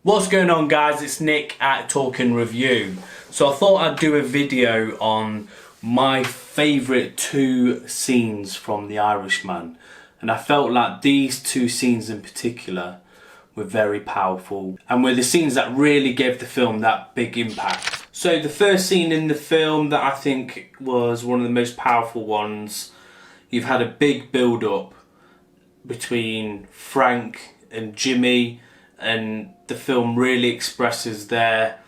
What's going on, guys? It's Nick at Talking Review. So I thought I'd do a video on my favourite two scenes from The Irishman, and I felt like these two scenes in particular were very powerful and were the scenes that really gave the film that big impact. So the first scene in the film that I think was one of the most powerful ones, you've had a big build up between Frank and Jimmy, and the film really expresses their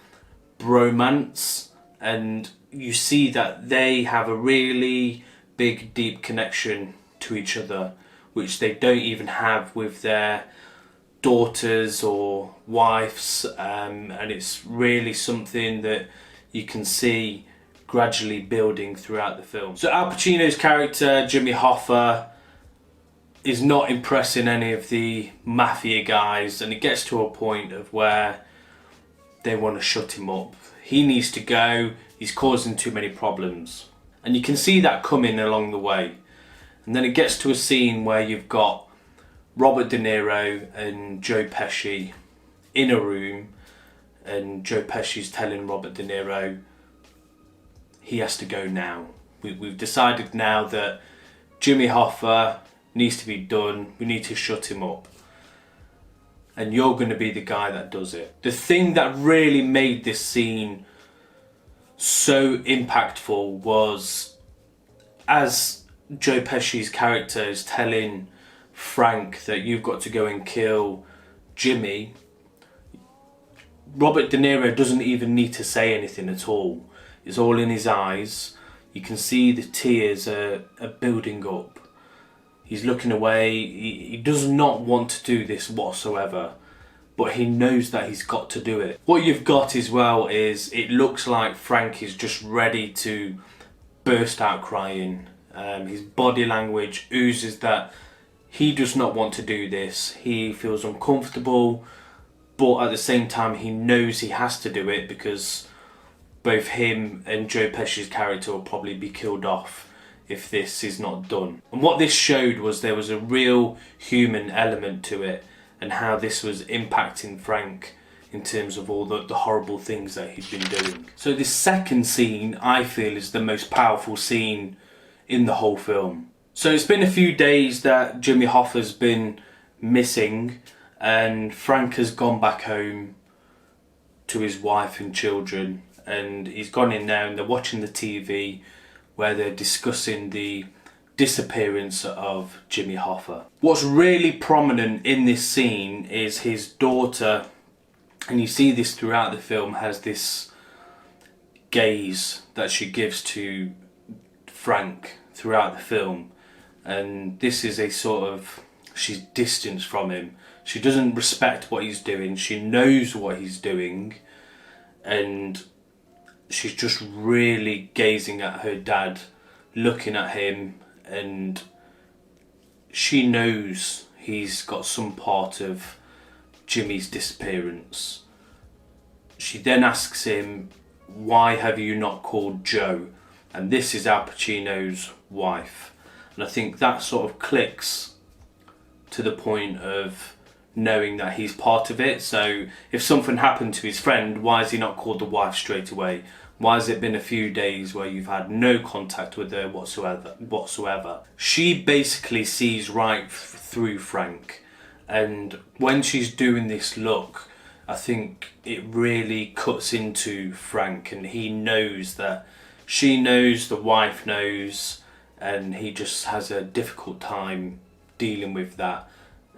bromance, and you see that they have a really big, deep connection to each other, which they don't even have with their daughters or wives, and it's really something that you can see gradually building throughout the film. So Al Pacino's character, Jimmy Hoffa, is not impressing any of the mafia guys, and it gets to a point of where they want to shut him up. He needs to go, he's causing too many problems. And you can see that coming along the way. And then it gets to a scene where you've got Robert De Niro and Joe Pesci in a room, and Joe Pesci's telling Robert De Niro he has to go now. We've decided now that Jimmy Hoffa needs to be done, we need to shut him up, and you're going to be the guy that does it. The thing that really made this scene so impactful was, as Joe Pesci's character is telling Frank that you've got to go and kill Jimmy, Robert De Niro doesn't even need to say anything at all. It's all in his eyes. You can see the tears are building up. He's looking away. He does not want to do this whatsoever, but he knows that he's got to do it. What you've got as well is, it looks like Frank is just ready to burst out crying. His body language oozes that he does not want to do this. He feels uncomfortable, but at the same time he knows he has to do it because both him and Joe Pesci's character will probably be killed off if this is not done. And what this showed was there was a real human element to it, and how this was impacting Frank in terms of all the horrible things that he'd been doing. So this second scene, I feel, is the most powerful scene in the whole film. So it's been a few days that Jimmy Hoffa's been missing, and Frank has gone back home to his wife and children, and he's gone in there and they're watching the TV where they're discussing the disappearance of Jimmy Hoffa. What's really prominent in this scene is his daughter, and you see this throughout the film, has this gaze that she gives to Frank throughout the film, and this is a sort of, she's distanced from him. She doesn't respect what he's doing, she knows what he's doing, and she's just really gazing at her dad, looking at him, and she knows he's got some part of Jimmy's disappearance. She then asks him, why have you not called Joe? And this is Al Pacino's wife. And I think that sort of clicks to the point of knowing that he's part of it. So if something happened to his friend, why has he not called the wife straight away? Why has it been a few days where you've had no contact with her whatsoever? She basically sees right through Frank, and when she's doing this look, I think it really cuts into Frank, and he knows that she knows, the wife knows, and he just has a difficult time dealing with that.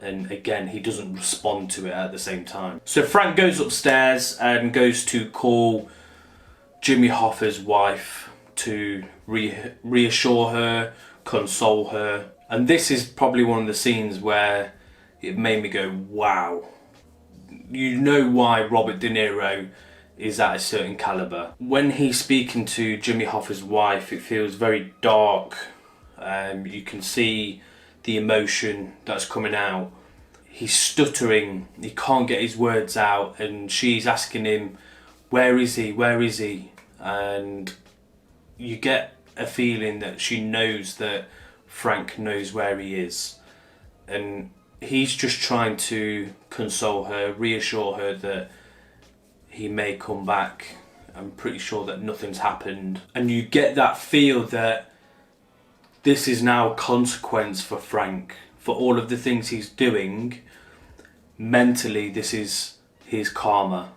And again, he doesn't respond to it at the same time. So Frank goes upstairs and goes to call Jimmy Hoffa's wife to reassure her, console her. And this is probably one of the scenes where it made me go, wow. You know why Robert De Niro is at a certain caliber. When he's speaking to Jimmy Hoffa's wife, it feels very dark. You can see the emotion that's coming out. He's stuttering, he can't get his words out, and she's asking him, where is he, where is he? And you get a feeling that she knows that Frank knows where he is, and he's just trying to console her, reassure her that he may come back. I'm pretty sure that nothing's happened. And you get that feel that this is now a consequence for Frank. For all of the things he's doing, mentally this is his karma,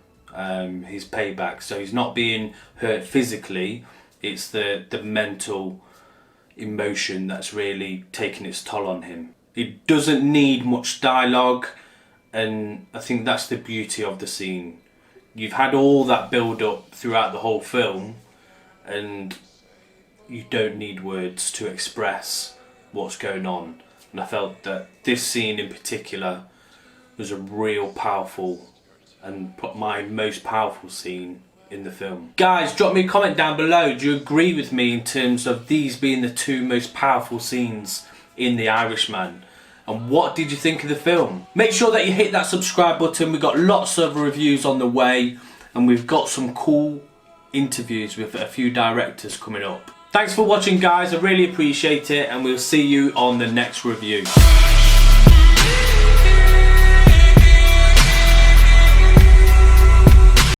his payback. So he's not being hurt physically, it's the mental emotion that's really taking its toll on him. It doesn't need much dialogue, and I think that's the beauty of the scene. You've had all that build up throughout the whole film, and you don't need words to express what's going on. And I felt that this scene in particular was a real powerful, and my most powerful scene in the film. Guys, drop me a comment down below. Do you agree with me in terms of these being the two most powerful scenes in The Irishman? And what did you think of the film? Make sure that you hit that subscribe button. We've got lots of reviews on the way, and we've got some cool interviews with a few directors coming up. Thanks for watching, guys. I really appreciate it, and we'll see you on the next review.